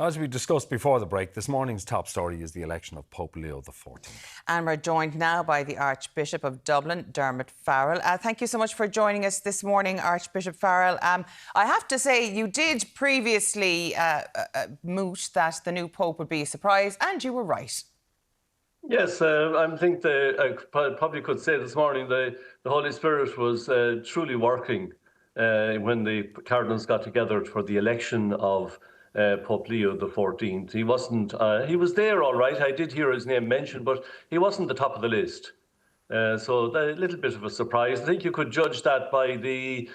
As we discussed before the break, this morning's top story is the election of Pope Leo XIV. And we're joined now by the Archbishop of Dublin, Dermot Farrell. Thank you so much for joining us this morning, Archbishop Farrell. I have to say, you did previously moot that the new Pope would be a surprise, and you were right. Yes, I think I probably could say this morning the Holy Spirit was truly working when the cardinals got together for the election of Pope Leo XIV. He wasn't. He was there, all right. I did hear his name mentioned, but he wasn't the top of the list. So a little bit of a surprise. I think you could judge that by the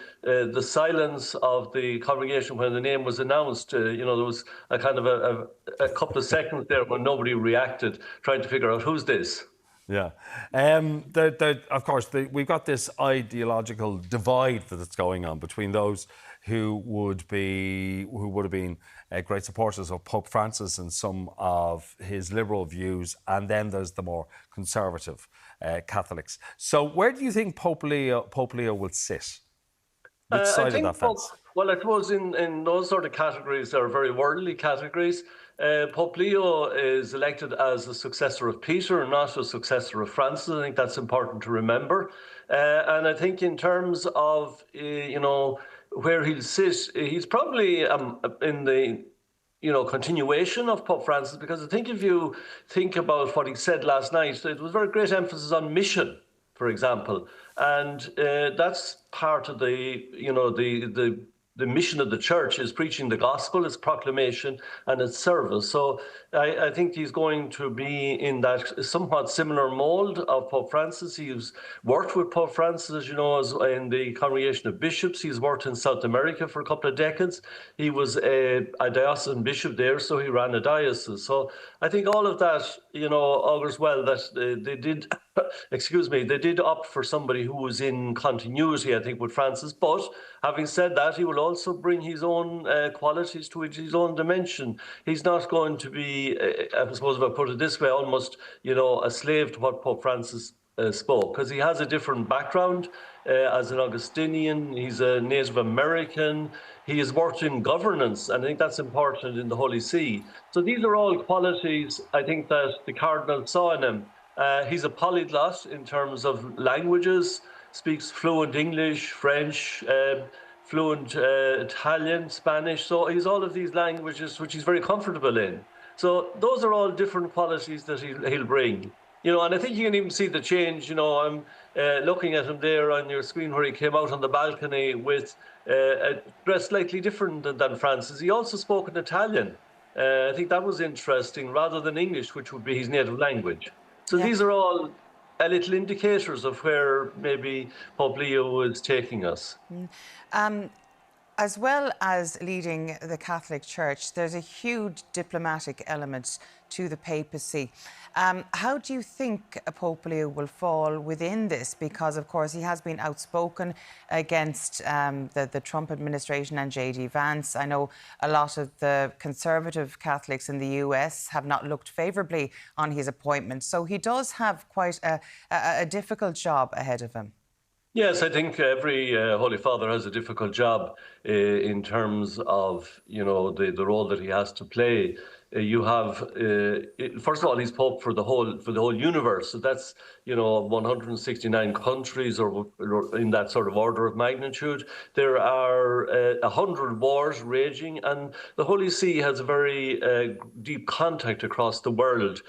silence of the congregation when the name was announced. There was a kind of a couple of seconds there when nobody reacted, trying to figure out who's this. Yeah. Of course, we've got this ideological divide that's going on between those who would have been great supporters of Pope Francis and some of his liberal views, and then there's the more conservative Catholics. So where do you think Pope Leo will sit? Which side of that fence? Well, I suppose in those sort of categories, there are very worldly categories. Pope Leo is elected as a successor of Peter, not a successor of Francis. I think that's important to remember. And I think in terms of, where he'll sit, he's probably in the continuation of Pope Francis, because I think if you think about what he said last night, it was very great emphasis on mission, for example, and that's part of the mission of the church is preaching the gospel, its proclamation, and its service. So I think he's going to be in that somewhat similar mold of Pope Francis. He's worked with Pope Francis, as you know, in the Congregation of Bishops. He's worked in South America for a couple of decades. He was a diocesan bishop there, so he ran a diocese. So I think all of that, augurs well that they did, they did opt for somebody who was in continuity, I think, with Francis. But having said that, he will also bring his own qualities to it, his own dimension. He's not going to be, I suppose if I put it this way, almost, a slave to what Pope Francis spoke, because he has a different background as an Augustinian. He's a Native American. He has worked in governance, and I think that's important in the Holy See. So these are all qualities, I think, that the Cardinal saw in him. He's a polyglot in terms of languages, speaks fluent English, French, fluent Italian, Spanish. So he's all of these languages which he's very comfortable in. So those are all different qualities that he'll bring. And I think you can even see the change. I'm looking at him there on your screen where he came out on the balcony with a dress slightly different than Francis. He also spoke in Italian. I think that was interesting, rather than English, which would be his native language. So These are all little indicators of where maybe Pope Leo is taking us. As well as leading the Catholic Church, there's a huge diplomatic element to the papacy. How do you think Pope Leo will fall within this? Because, of course, he has been outspoken against the Trump administration and J.D. Vance. I know a lot of the conservative Catholics in the US have not looked favourably on his appointment. So he does have quite a difficult job ahead of him. Yes, I think every Holy Father has a difficult job in terms of, the role that he has to play. You have, first of all, he's Pope for the whole universe. So that's, 169 countries or in that sort of order of magnitude. There are 100 wars raging, and the Holy See has a very deep contact across the world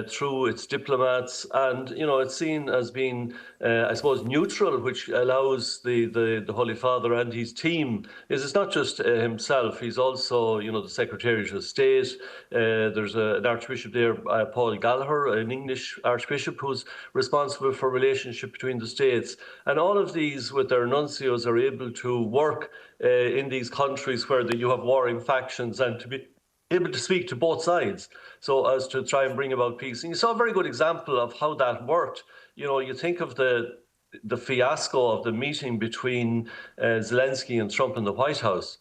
through its diplomats. And, it's seen as being, I suppose, neutral, which allows the Holy Father and his team. It's not just himself. He's also, the Secretary of State. There's an Archbishop there, Paul Gallagher, an English Archbishop, who's responsible for relationship between the states. And all of these, with their nuncios, are able to work in these countries where you have warring factions, and to be able to speak to both sides so as to try and bring about peace. And you saw a very good example of how that worked. You think of the fiasco of the meeting between Zelensky and Trump in the White House.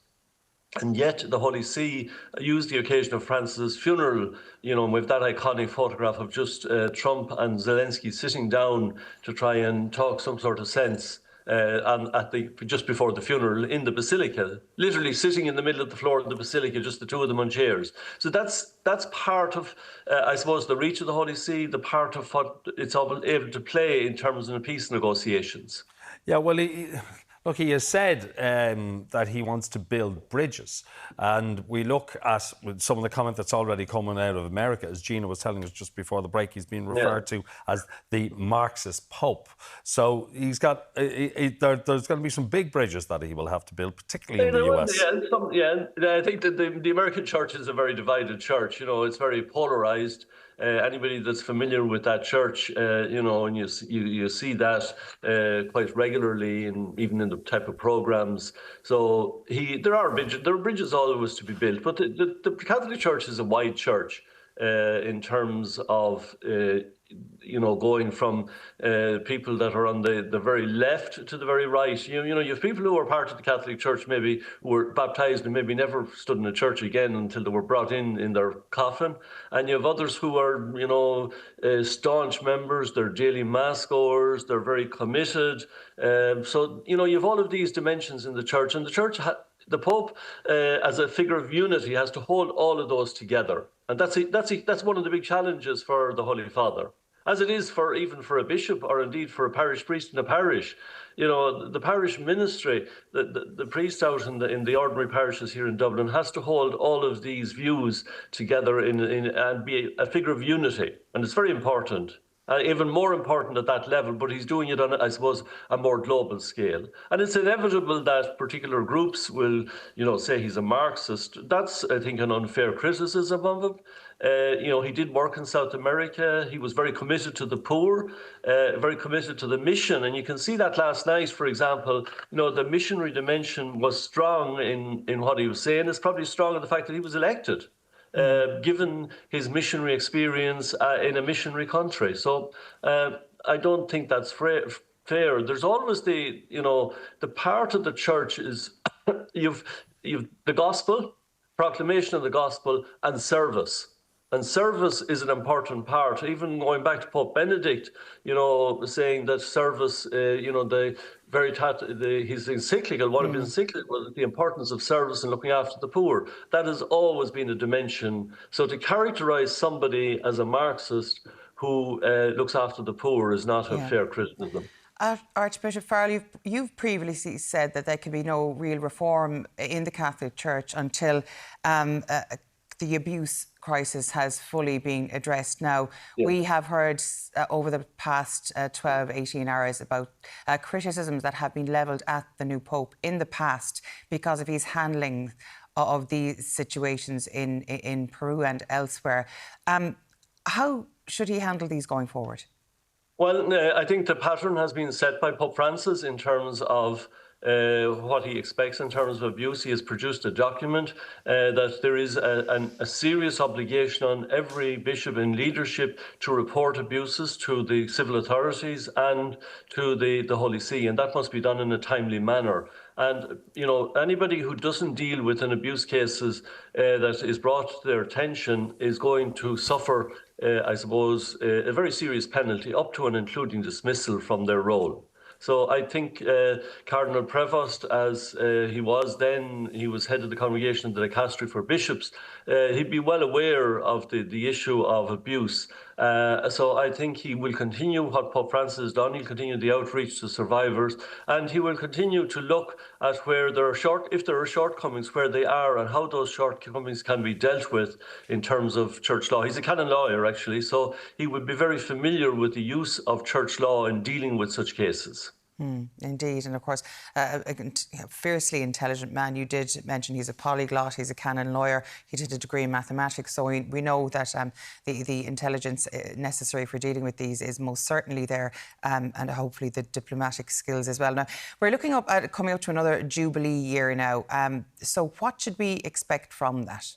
And yet the Holy See used the occasion of Francis' funeral, with that iconic photograph of just Trump and Zelensky sitting down to try and talk some sort of sense and just before the funeral in the basilica, literally sitting in the middle of the floor of the basilica, just the two of them on chairs. So that's part of, I suppose, the reach of the Holy See, the part of what it's able to play in terms of peace negotiations. Yeah, well, look, he has said that he wants to build bridges. And we look at some of the comment that's already coming out of America, as Gina was telling us just before the break, he's been referred to as the Marxist Pope. So he's got, there's going to be some big bridges that he will have to build, particularly in the US. I think that the American church is a very divided church. It's very polarized. Anybody that's familiar with that church, and you see that quite regularly, and even in the type of programs. So there are bridges always to be built, but the Catholic Church is a wide church in terms of going from people that are on the very left to the very right. You have people who are part of the Catholic Church, maybe who were baptized and maybe never stood in a church again until they were brought in their coffin. And you have others who are, staunch members, they're daily mass goers, they're very committed. So, you have all of these dimensions in the church, and the church, the Pope, as a figure of unity, has to hold all of those together. And that's one of the big challenges for the Holy Father, as it is even for a bishop, or indeed for a parish priest in a parish. The parish ministry, the priest out in the ordinary parishes here in Dublin has to hold all of these views together and be a figure of unity. And it's very important. Even more important at that level, but he's doing it on, I suppose, a more global scale. And it's inevitable that particular groups will, say he's a Marxist. That's, I think, an unfair criticism of him. He did work in South America. He was very committed to the poor, very committed to the mission. And you can see that last night, for example, the missionary dimension was strong in what he was saying. It's probably strong in the fact that he was elected. Given his missionary experience in a missionary country. So I don't think that's fair. There's always the part of the church is you've the gospel, proclamation of the gospel, and service. And service is an important part. Even going back to Pope Benedict, saying that service, his encyclical, one of his encyclicals was the importance of service and looking after the poor. That has always been a dimension. So to characterize somebody as a Marxist who looks after the poor is not a fair criticism. Archbishop Farrell, you've previously said that there can be no real reform in the Catholic Church until the abuse crisis has fully been addressed. Now, we have heard over the past 12, 18 hours about criticisms that have been levelled at the new Pope in the past because of his handling of these situations in Peru and elsewhere. How should he handle these going forward? Well, I think the pattern has been set by Pope Francis in terms of what he expects in terms of abuse. He has produced a document that there is a serious obligation on every bishop in leadership to report abuses to the civil authorities and to the Holy See, and that must be done in a timely manner. And, anybody who doesn't deal with an abuse cases that is brought to their attention is going to suffer, I suppose, a very serious penalty, up to and including dismissal from their role. So I think Cardinal Prevost, as he was then, he was head of the Congregation of the Dicastery for Bishops, he'd be well aware of the issue of abuse. So I think he will continue what Pope Francis has done. He'll continue the outreach to survivors, and he will continue to look at where there are if there are shortcomings, where they are, and how those shortcomings can be dealt with in terms of church law. He's a canon lawyer, actually, so he would be very familiar with the use of church law in dealing with such cases. Indeed, and of course, a fiercely intelligent man. You did mention he's a polyglot, he's a canon lawyer, he did a degree in mathematics, so we know that the intelligence necessary for dealing with these is most certainly there, and hopefully the diplomatic skills as well. Now, we're looking coming up to another Jubilee year now, so what should we expect from that?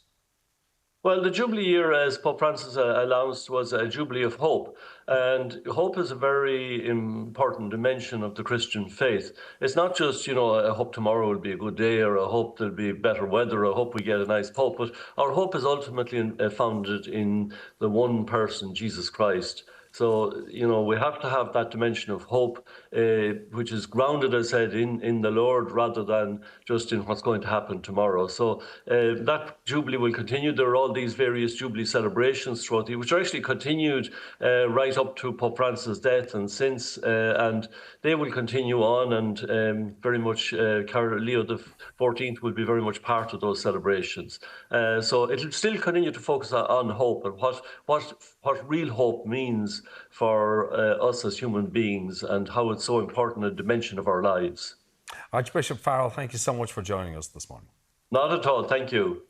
Well, the Jubilee year, as Pope Francis announced, was a Jubilee of hope. And hope is a very important dimension of the Christian faith. It's not just, I hope tomorrow will be a good day, or I hope there'll be better weather, or I hope we get a nice Pope. But our hope is ultimately founded in the one person, Jesus Christ, So, we have to have that dimension of hope, which is grounded, as I said, in the Lord rather than just in what's going to happen tomorrow. So that Jubilee will continue. There are all these various Jubilee celebrations throughout the year, which are actually continued right up to Pope Francis' death and since, and they will continue on, and very much Leo XIV will be very much part of those celebrations. So it'll still continue to focus on hope and what real hope means for us as human beings and how it's so important a dimension of our lives. Archbishop Farrell, thank you so much for joining us this morning. Not at all. Thank you.